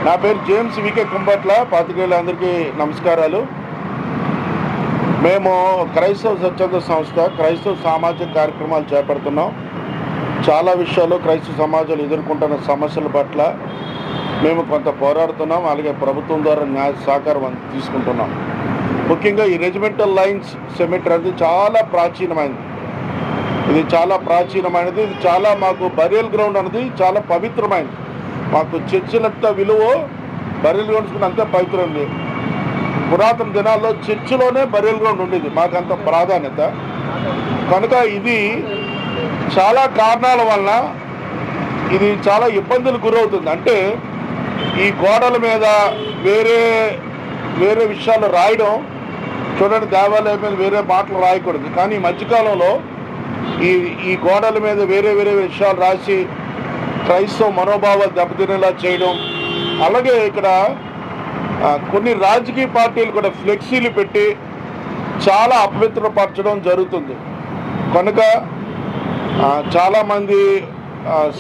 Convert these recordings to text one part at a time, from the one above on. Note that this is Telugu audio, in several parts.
నా పేరు జేమ్స్ వికే కుంబట్ల. పాత్రికేయులందరికీ నమస్కారాలు. మేము క్రైస్తవ స్వచ్ఛంద సంస్థ క్రైస్తవ సామాజిక కార్యక్రమాలు చేపడుతున్నాం. చాలా విషయాల్లో క్రైస్తవ సమాజాలు ఎదుర్కొంటున్న సమస్యల పట్ల మేము కొంత పోరాడుతున్నాం. అలాగే ప్రభుత్వం ద్వారా న్యాయ సహకారం తీసుకుంటున్నాం. ముఖ్యంగా ఈ రెజిమెంటల్ లైన్స్ సెమిటరీ అనేది చాలా ప్రాచీనమైనది. ఇది చాలా మాకు బరియల్ గ్రౌండ్ అనేది చాలా పవిత్రమైనది. మాకు చర్చిలంత విలువ బరియల్ గ్రౌండ్స్ అంతే పవిత్రమైనది. పురాతన దినాల్లో చర్చిలోనే బరియల్ గ్రౌండ్ ఉండేది. మాకు అంత ప్రాధాన్యత కనుక ఇది చాలా కారణాల వలన ఇది చాలా ఇబ్బందులు గురవుతుంది. అంటే ఈ గోడల మీద వేరే వేరే విషయాలు రాయడం చూడండి, దేవాలయం మీద వేరే మాటలు రాయకూడదు. కానీ ఈ మధ్యకాలంలో ఈ గోడల మీద వేరే వేరే విషయాలు రాసి క్రైస్తవ మనోభావాలు దెబ్బతినేలా చేయడం, అలాగే ఇక్కడ కొన్ని రాజకీయ పార్టీలు కూడా ఫ్లెక్సీలు పెట్టి చాలా అపవిత్రపరచడం జరుగుతుంది. కనుక చాలామంది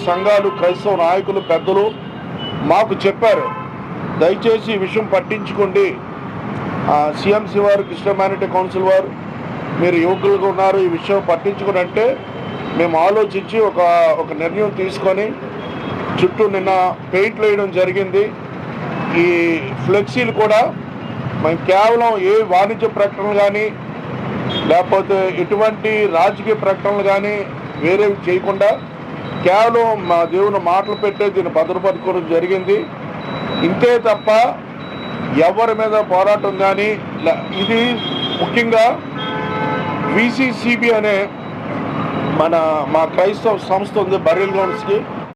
సంఘాలు, క్రైస్తవ నాయకులు, పెద్దలు మాకు చెప్పారు, దయచేసి ఈ విషయం పట్టించుకోండి. సిఎంసి వారు, క్రిస్టియన్ హ్యుమానిటీ కౌన్సిల్ వారు, మీరు యువకులుగా ఉన్నారు, ఈ విషయం పట్టించుకుని అంటే మేము ఆలోచించి ఒక నిర్ణయం తీసుకొని చుట్టూ నిన్న పెయింట్లు వేయడం జరిగింది. ఈ ఫ్లెక్సీలు కూడా మేము కేవలం ఏ వాణిజ్య ప్రకటనలు కానీ లేకపోతే ఎటువంటి రాజకీయ ప్రకటనలు కానీ వేరేవి చేయకుండా కేవలం మా దేవుని మాటలు పెట్టే దీన్ని భద్రపరచుకోవడం జరిగింది. ఇంతే తప్ప ఎవరి మీద పోరాటం కానీ ఇది ముఖ్యంగా VCCB అనే మా క్రైస్తవ సంస్థ ఉంది బరియల్ గ్రౌండ్స్కి.